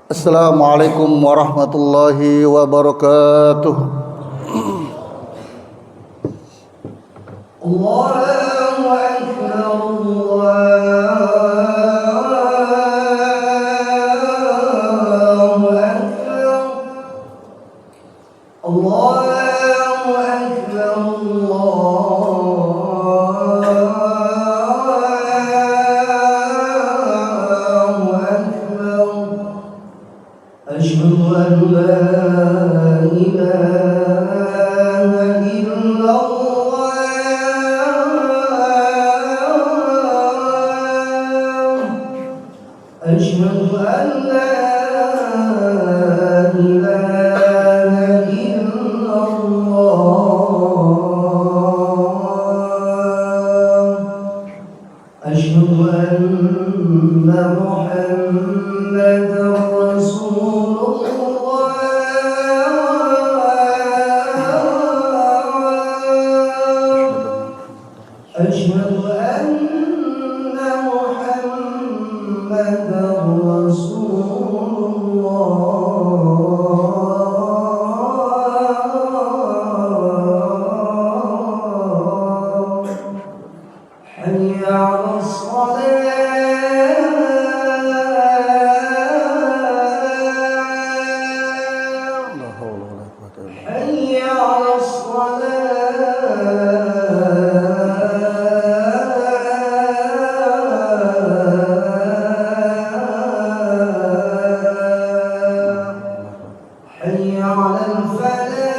Assalamualaikum warahmatullahi wabarakatuh. Allahu Akbar, Allahu Akbar, Allahu Akbar, Allahu Akbar. Asyhadu an la ilaha illallah. Asyhadu an la ilaha illallah. Asyhadu anna Muhammadar Rasulullah. Asyhadu anna Muhammadar Rasulullah. Hayya 'alas salat. Hayya 'alas salat. Hayya 'alal falah.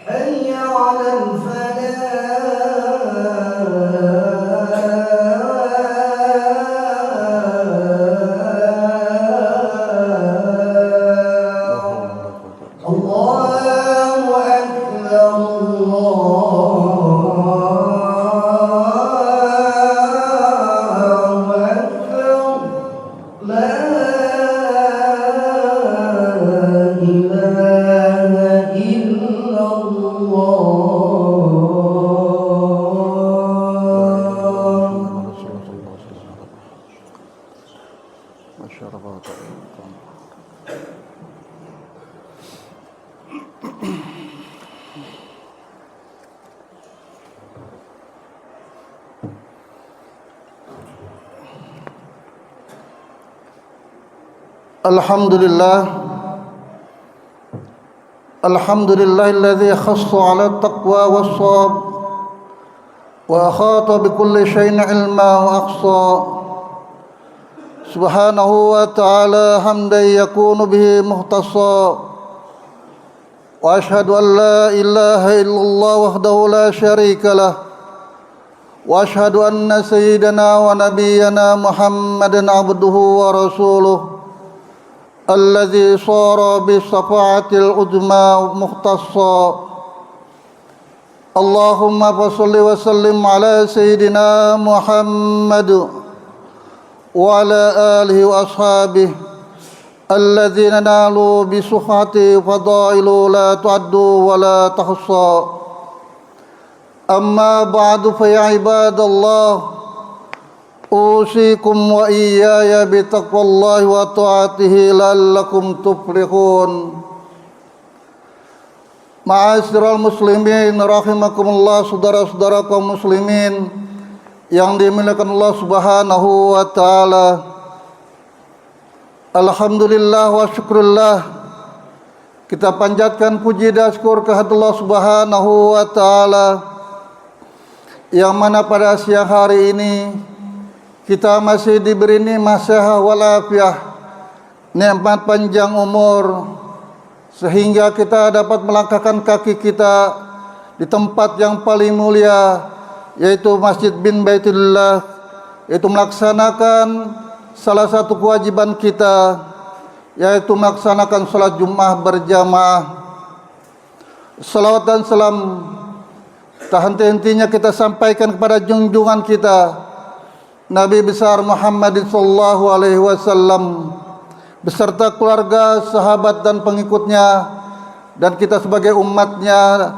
Hayya 'alal falah. Allahu Akbar, Allahu Akbar. La ilaha Alhamdulillahilladzi khassa 'ala at-taqwa was-shab wa akhata bi kulli shay'in 'ilma wa aqsa. Subhanahu wa ta'ala hamdan yakunu bihi muhtassa. Wa ashhadu an la ilaha illallah wahdahu la syarika lah. Wa ashhadu anna sayyidana wa nabiyyana Muhammadan 'abduhu wa rasuluh. Alladzi sara bi syafa'atil uzma mukhtassa. Allahumma shalli wa sallim ala sayyidina Muhammad wa ala alihi wa ashabihi alladzina nalu bi suhati fadailu la tu'addu wa la tuhsa. Amma ba'du fa ya ibadallah, usikum wa iyaya bitaqwallahi wa ta'atihi la'allakum tuflihun. Ma'asyiral muslimin rahimakumullah, saudara-saudara kaum muslimin yang dimuliakan Allah Subhanahu wa taala. Alhamdulillah wa syukurillah, kita panjatkan puji dan syukur kehadirat Allah Subhanahu wa taala yang mana pada siang hari ini kita masih diberi nikmat sehat walafiat, nikmat panjang umur, sehingga kita dapat melangkahkan kaki kita di tempat yang paling mulia, yaitu Masjid bin Baitullah, yaitu melaksanakan salah satu kewajiban kita, yaitu melaksanakan salat Jumat berjamaah. Salawat dan salam tak henti-hentinya kita sampaikan kepada junjungan kita Nabi besar Muhammad sallallahu alaihi wasallam beserta keluarga, sahabat dan pengikutnya, dan kita sebagai umatnya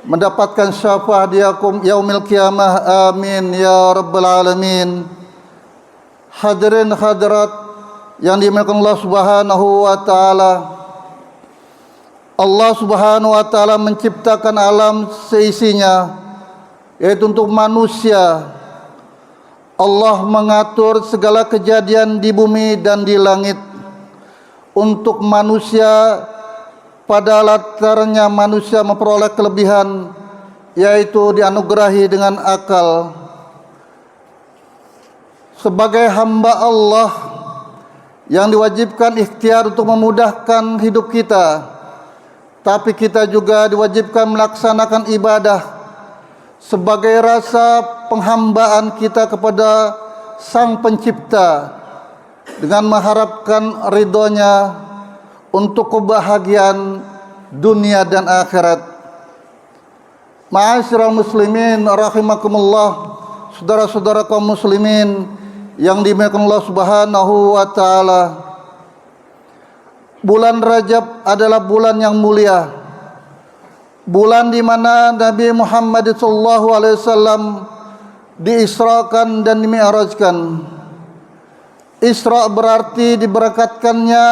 mendapatkan syafaat di yaumil qiyamah. Amin ya rabbal alamin. Hadirin hadirat yang dimuliakan Allah Subhanahu wa taala. Allah Subhanahu wa taala menciptakan alam seisinya, yaitu untuk manusia. Allah mengatur segala kejadian di bumi dan di langit untuk manusia. Pada latarnya manusia memperoleh kelebihan, yaitu dianugerahi dengan akal. Sebagai hamba Allah yang diwajibkan ikhtiar untuk memudahkan hidup kita, tapi kita juga diwajibkan melaksanakan ibadah sebagai rasa penghambaan kita kepada Sang Pencipta dengan mengharapkan ridhonya untuk kebahagiaan dunia dan akhirat. Ma'asyiral muslimin rahimakumullah, saudara-saudara kaum muslimin yang dimuliakan Allah Subhanahu wa taala. Bulan Rajab adalah bulan yang mulia. Bulan di mana Nabi Muhammad SAW diisrakan dan dimi'rajkan. Isra berarti diberkatkannya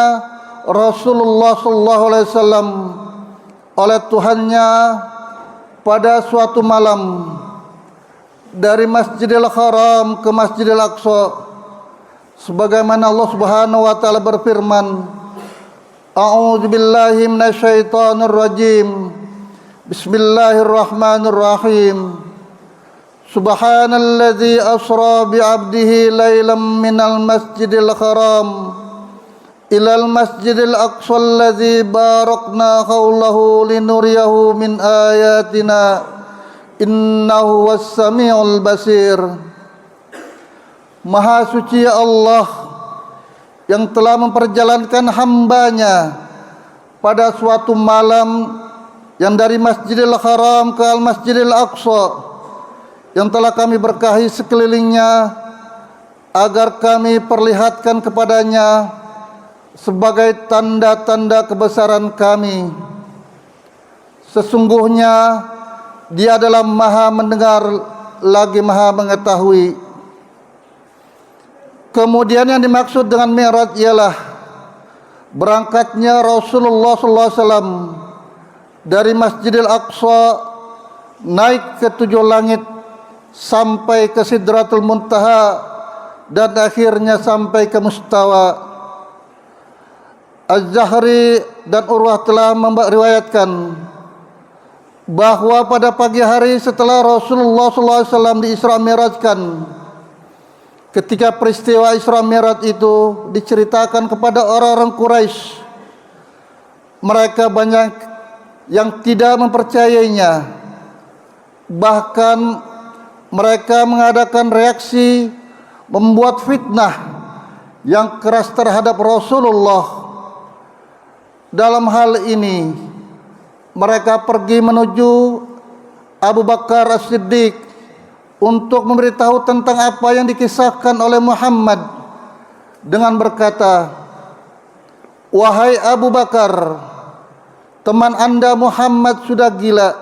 Rasulullah SAW oleh Tuhannya pada suatu malam dari Masjidil Haram ke Masjidil Aqsa, sebagaimana Allah Subhanahu wa taala berfirman, A'udzu billahi minasyaitonir rajim. Bismillahirrahmanirrahim. Subhanalladzi asra bi 'abdihi lailan minal masjidil haram ilal masjidil aqsa alladzi barakna haulahu linuriyahu min ayatina innahu was-sami'ul basir. Maha suci Allah yang telah memperjalankan hambanya pada suatu malam yang dari Masjidil Haram ke Al-Masjidil Aqsa, yang telah kami berkahi sekelilingnya agar kami perlihatkan kepadanya sebagai tanda-tanda kebesaran kami. Sesungguhnya Dia adalah Maha mendengar lagi Maha mengetahui. Kemudian yang dimaksud dengan Mi'raj ialah berangkatnya Rasulullah SAW dari Masjidil Aqsa naik ke 7 langit sampai ke Sidratul Muntaha dan akhirnya sampai ke Mustawa. Az-Zahri dan Urwah telah meriwayatkan bahwa pada pagi hari setelah Rasulullah SAW di Isra Mi'rajkan, ketika peristiwa Isra Mi'raj itu diceritakan kepada orang-orang Quraisy, mereka banyak yang tidak mempercayainya. Bahkan mereka mengadakan reaksi membuat fitnah yang keras terhadap Rasulullah. Dalam hal ini mereka pergi menuju Abu Bakar As-Siddiq untuk memberitahu tentang apa yang dikisahkan oleh Muhammad dengan berkata, "Wahai Abu Bakar, teman Anda Muhammad sudah gila.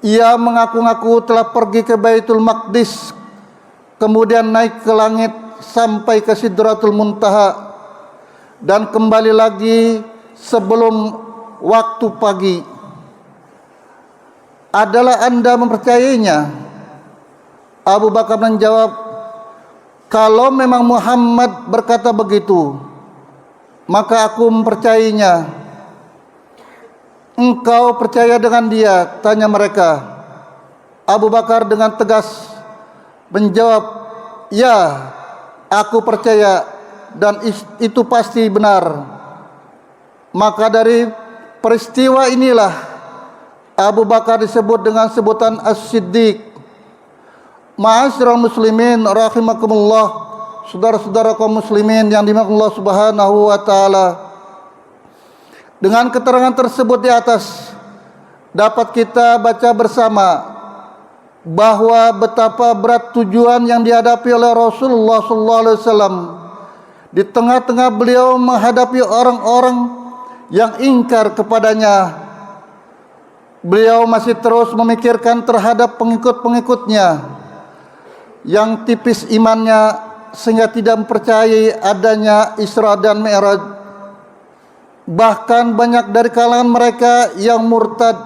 Ia mengaku-ngaku telah pergi ke Baitul Maqdis, kemudian naik ke langit sampai ke Sidratul Muntaha dan kembali lagi sebelum waktu pagi. Adalah Anda mempercayainya?" Abu Bakar menjawab, "Kalau memang Muhammad berkata begitu, maka aku mempercayainya." "Engkau percaya dengan dia?" tanya mereka. Abu Bakar dengan tegas menjawab, "Ya, aku percaya dan itu pasti benar." Maka dari peristiwa inilah Abu Bakar disebut dengan sebutan As-Siddiq. Ma'asyiral muslimin rahimakumullah, saudara-saudara kaum muslimin yang dimuliakan Allah Subhanahu wa taala. Dengan keterangan tersebut di atas dapat kita baca bersama bahwa betapa berat tujuan yang dihadapi oleh Rasulullah SAW di tengah-tengah beliau menghadapi orang-orang yang ingkar kepadanya. beliau masih terus memikirkan terhadap pengikut-pengikutnya yang tipis imannya sehingga tidak mempercayai adanya Isra dan Mi'raj. Bahkan banyak dari kalangan mereka yang murtad,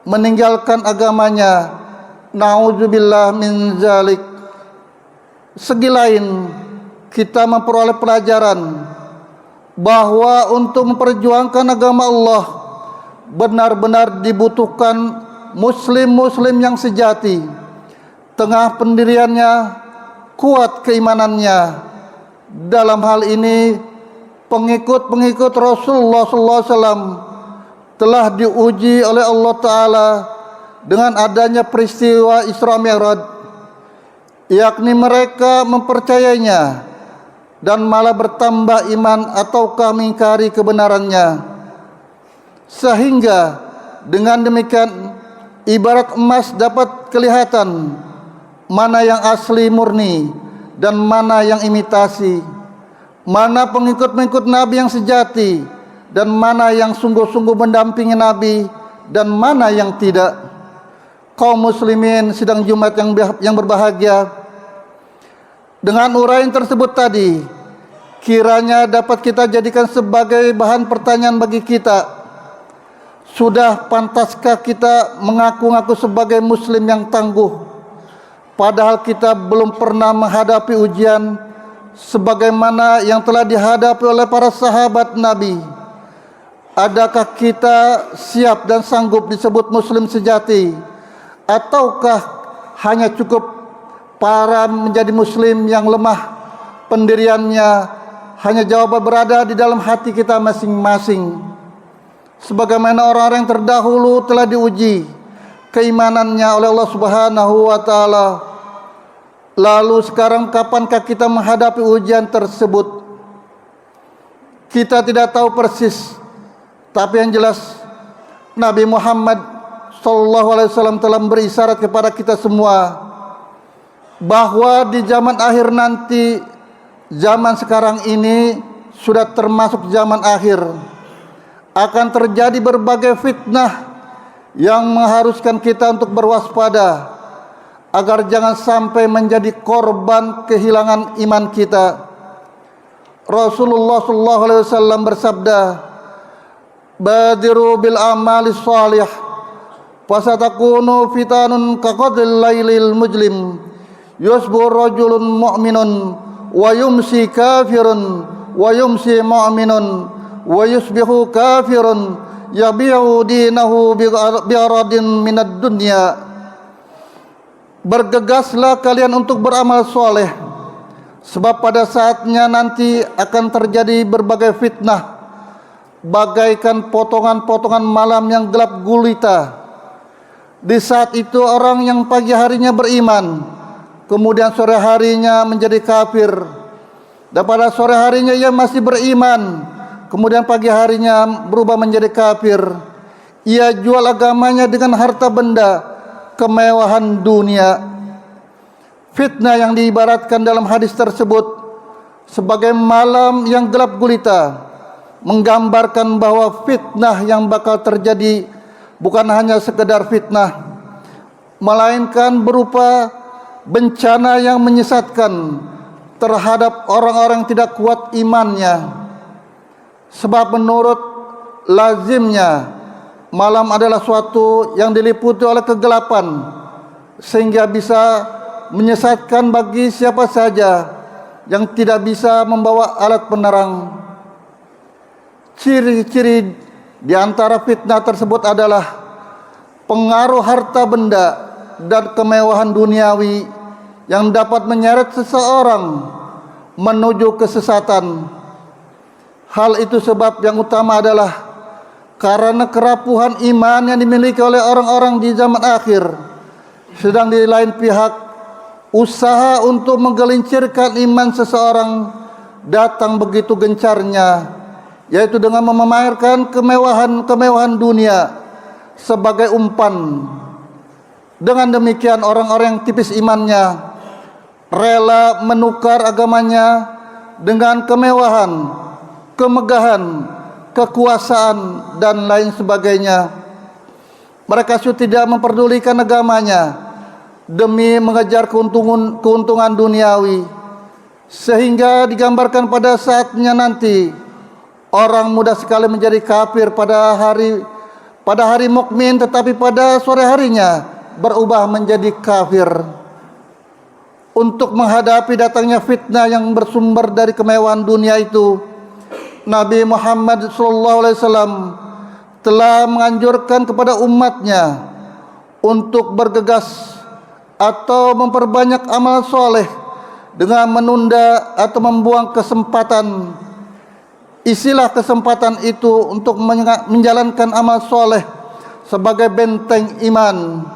meninggalkan agamanya. Na'udzubillah min zalik. Segi lain, kita memperoleh pelajaran bahwa untuk memperjuangkan agama Allah benar-benar dibutuhkan muslim-muslim yang sejati, tengah pendiriannya, kuat keimanannya. Dalam hal ini pengikut-pengikut Rasulullah SAW telah diuji oleh Allah Ta'ala dengan adanya peristiwa Isra Mi'raj, yakni mereka mempercayainya dan malah bertambah iman ataukah mengingkari kebenarannya. Sehingga dengan demikian ibarat emas dapat kelihatan mana yang asli murni dan mana yang imitasi, mana pengikut-pengikut Nabi yang sejati dan mana yang sungguh-sungguh mendampingi Nabi dan mana yang tidak. Kaum muslimin sidang Jumat yang berbahagia, dengan uraian tersebut tadi, kiranya dapat kita jadikan sebagai bahan pertanyaan bagi kita. Sudah pantaskah kita mengaku-ngaku sebagai muslim yang tangguh, padahal kita belum pernah menghadapi ujian sebagaimana yang telah dihadapi oleh para sahabat Nabi? Adakah kita siap dan sanggup disebut muslim sejati, ataukah hanya cukup para menjadi muslim yang lemah pendiriannya, hanya jawaban berada di dalam hati kita masing-masing? Sebagaimana orang-orang yang terdahulu telah diuji keimanannya oleh Allah Subhanahu wa Ta'ala, lalu sekarang kapankah kita menghadapi ujian tersebut? Kita tidak tahu persis, tapi yang jelas Nabi Muhammad SAW telah memberi isyarat kepada kita semua bahwa di zaman akhir nanti, zaman sekarang ini sudah termasuk zaman akhir, akan terjadi berbagai fitnah yang mengharuskan kita untuk berwaspada agar jangan sampai menjadi korban kehilangan iman kita. Rasulullah SAW bersabda, "Badiru bil amali shalih, fasatakunu fitanun kaqadil lailil mujlim. Yusbu rajulun mu'minun wa yumsi kafirun wa yumsi mu'minun wa yusbihu kafirun yabi'u dinahu bi'aradin minad dunya." Bergegaslah kalian untuk beramal soleh, sebab pada saatnya nanti akan terjadi berbagai fitnah, bagaikan potongan-potongan malam yang gelap gulita. Di saat itu orang yang pagi harinya beriman, kemudian sore harinya menjadi kafir, dan pada sore harinya ia masih beriman, kemudian pagi harinya berubah menjadi kafir. Ia jual agamanya dengan harta benda, kemewahan dunia. Fitnah yang diibaratkan dalam hadis tersebut sebagai malam yang gelap gulita menggambarkan bahwa fitnah yang bakal terjadi bukan hanya sekedar fitnah, melainkan berupa bencana yang menyesatkan terhadap orang-orang yang tidak kuat imannya. Sebab menurut lazimnya malam adalah suatu yang diliputi oleh kegelapan, sehingga bisa menyesatkan bagi siapa saja yang tidak bisa membawa alat penerang. Ciri-ciri di antara fitnah tersebut adalah pengaruh harta benda dan kemewahan duniawi yang dapat menyeret seseorang menuju kesesatan. Hal itu sebab yang utama adalah karena kerapuhan iman yang dimiliki oleh orang-orang di zaman akhir. Sedang di lain pihak, usaha untuk menggelincirkan iman seseorang datang begitu gencarnya, yaitu dengan memamerkan kemewahan dunia sebagai umpan. Dengan demikian orang-orang yang tipis imannya rela menukar agamanya dengan kemewahan, kemegahan, kekuasaan dan lain sebagainya. Mereka sudah tidak memperdulikan agamanya demi mengejar keuntungan duniawi, sehingga digambarkan pada saatnya nanti orang mudah sekali menjadi kafir pada hari mukmin, tetapi pada sore harinya berubah menjadi kafir. Untuk menghadapi datangnya fitnah yang bersumber dari kemewahan dunia itu, Nabi Muhammad SAW telah menganjurkan kepada umatnya untuk bergegas atau memperbanyak amal soleh dengan menunda atau membuang kesempatan. Isilah kesempatan itu untuk menjalankan amal soleh sebagai benteng iman.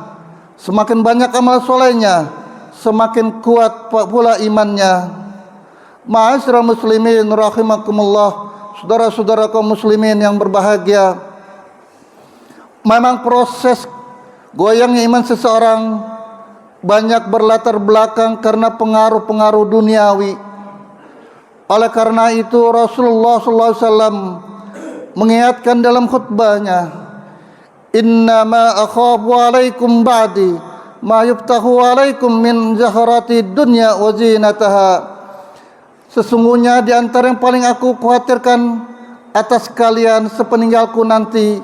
Semakin banyak amal solehnya, semakin kuat pula imannya. Ma'asyiral muslimin rahimakumullah, saudara-saudara kaum muslimin yang berbahagia, memang proses goyangnya iman seseorang banyak berlatar belakang karena pengaruh-pengaruh duniawi. Oleh karena itu Rasulullah SAW mengingatkan dalam khutbahnya, "Innama akhafu alaikum ba'di ma yuftahu alaikum min zaharati dunya wa zinataha." Sesungguhnya di antara yang paling aku khawatirkan atas kalian sepeninggalku nanti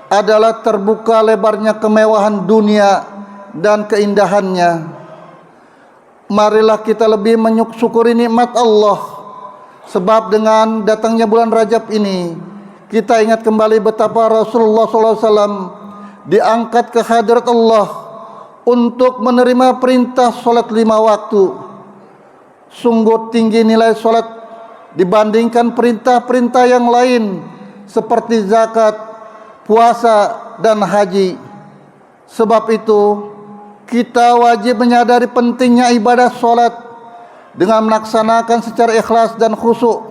adalah terbuka lebarnya kemewahan dunia dan keindahannya. Marilah kita lebih mensyukuri nikmat Allah, sebab dengan datangnya bulan Rajab ini kita ingat kembali betapa Rasulullah SAW diangkat ke hadirat Allah untuk menerima perintah salat 5 waktu. Sungguh tinggi nilai salat dibandingkan perintah-perintah yang lain seperti zakat, puasa, dan haji. Sebab itu kita wajib menyadari pentingnya ibadah salat dengan melaksanakan secara ikhlas dan khusyuk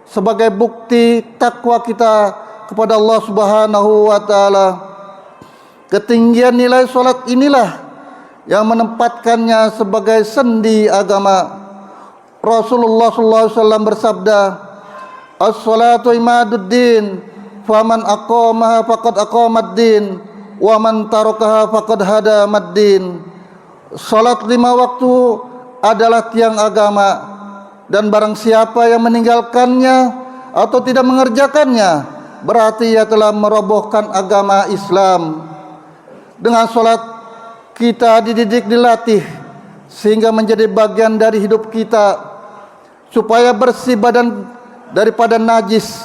sebagai bukti takwa kita kepada Allah Subhanahu wa taala. Ketinggian nilai salat inilah yang menempatkannya sebagai sendi agama. Rasulullah SAW bersabda, "As-salatu imaduddin, faman aqamaha faqad aqamaddin, wa man tarakaha faqad hadamaddin." Salat 5 waktu adalah tiang agama, dan barang siapa yang meninggalkannya atau tidak mengerjakannya, berarti ia telah merobohkan agama Islam. Dengan salat kita dididik, dilatih sehingga menjadi bagian dari hidup kita, supaya bersih badan daripada najis,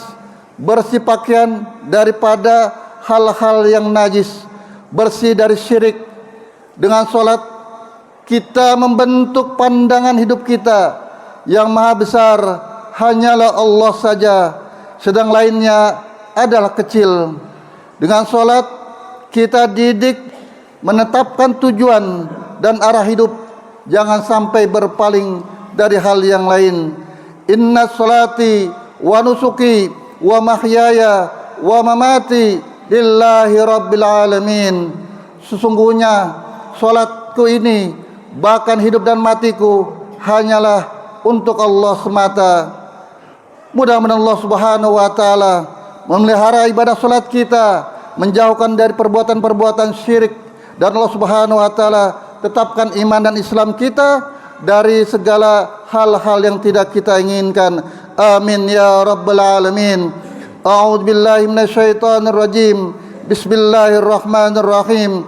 bersih pakaian daripada hal-hal yang najis, bersih dari syirik. Dengan salat kita membentuk pandangan hidup kita yang maha besar hanyalah Allah saja, sedang lainnya adalah kecil. Dengan salat kita didik menetapkan tujuan dan arah hidup, jangan sampai berpaling dari hal yang lain. Inna salati wa nusuki wa mahyaya wa mamati lillahi rabbil alamin. Sesungguhnya salatku ini, bahkan hidup dan matiku, hanyalah untuk Allah semata. Mudah-mudahan Allah Subhanahu wa taala memelihara ibadah salat kita, menjauhkan dari perbuatan-perbuatan syirik, dan Allah Subhanahu wa taala tetapkan iman dan Islam kita dari segala hal-hal yang tidak kita inginkan. Amin ya rabbal alamin. A'udzu billahi minasyaitonir rajim. Bismillahirrahmanirrahim.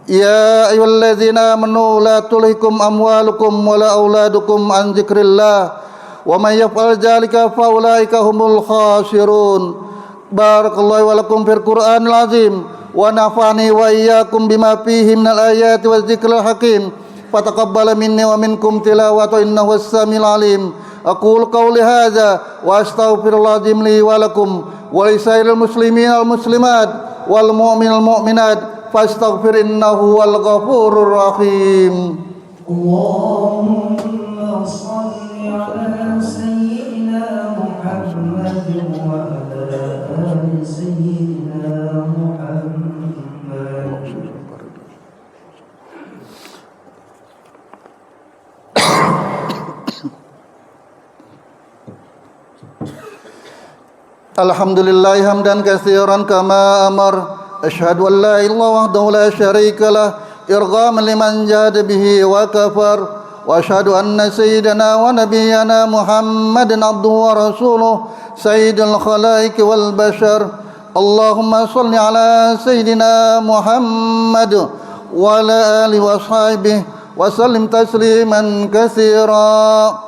Ya ayyuhalladzina amanu la tulhikum amwalukum wala auladukum an dzikrillah wa may yaf'al dzalika faulaika humul khasirun. Barakallahu wa lakum fil Qur'anil azim wa nafa'ani wa iyyakum bima fihi minal ayati waz dzikril hakim. Fataqabbal minni wa minkum tilawata innahu was-sami'ul alim. Aqulu qawli hadza wa astaghfirullahal li wa lakum wa lisairil muslimin wal muslimat wal mu'minil mu'minat fastaghfir innahu wal ghafurur rahim. Allahumma shalli ala sayyidina Muhammad wa ala ali sayyidina Muhammad. Alhamdulillah hamdan katsiran kama amar أشهد أن لا إله إلا الله وحده لا شريك له إرغاما لمن جاد به وكفر وأشهد أن سيدنا ونبينا محمد عبده ورسوله سيد الخلائق والبشر اللهم صل على سيدنا محمد وعلى آله وصحبه وسلم تسليما كثيرا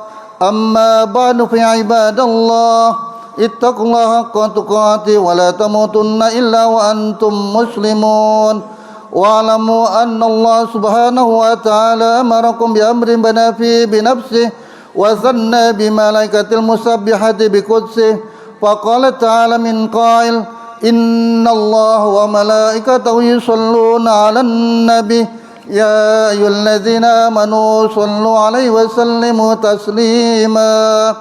أما بعد في عباد الله اتقوا الله حق تقاته ولا تموتن إلا وأنتم مسلمون واعلموا أن الله سبحانه وتعالى أمركم بأمر بدا فيه بنفسه وثنى بملائكة المسبحة بقدسه فقال تعالى من قائل إن الله وملائكته يصلون على النبي يا أيها الذين آمنوا صلوا عليه وسلموا تسليما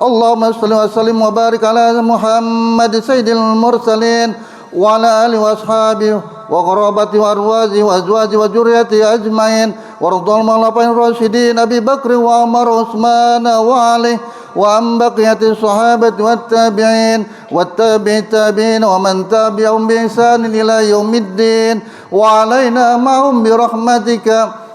اللهم صل وسلم وبارك على محمد سيد المرسلين وعلى آله وأصحابه وقرابته وأرواحه وأزواجه وذريته أجمعين وارض اللهم عن الخلفاء الراشدين أبي بكر وعمر وعثمان وعلي وعن بقية الصحابة والتابعين والتابعين ومن تبعهم بإحسان إلى يوم الدين وعلينا معهم برحمتك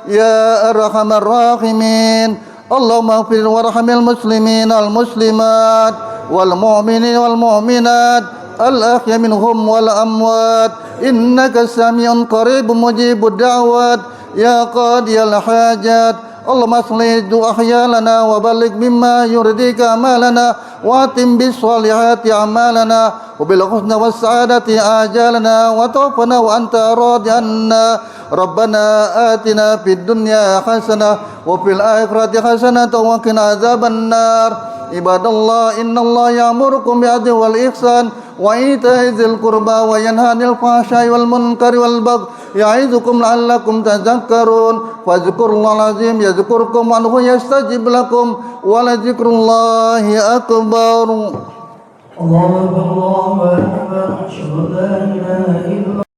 يا أرحم الراحمين اللهم اغفر وارحم المسلمين والمسلمات والمؤمنين والمؤمنات الأحياء منهم والأموات إنك سميع قريب مجيب الدعوات يا قاضي الحاجات اللهم اصلح أحيالنا وبلغ مما يرضيك أمالنا واتم بالصالحات أعمالنا وبالحسنى والسعادة آجالنا وتوفنا وأنت راض عنا ربنا آتنا في الدنيا حسنة وفي الآخرة حسنة وقنا عذاب النار عباد الله إن الله يأمركم بالعدل والإحسان وإيتاء ذي القربى وينهى عن الفحشاء والمنكر والبغي يعظكم لعلكم تذكرون فاذكروا الله العظيم يذكركم وعنه يستجب لكم ولذكر الله أكبر الله أكبر الله أكبر أشهد أن لا إله إلا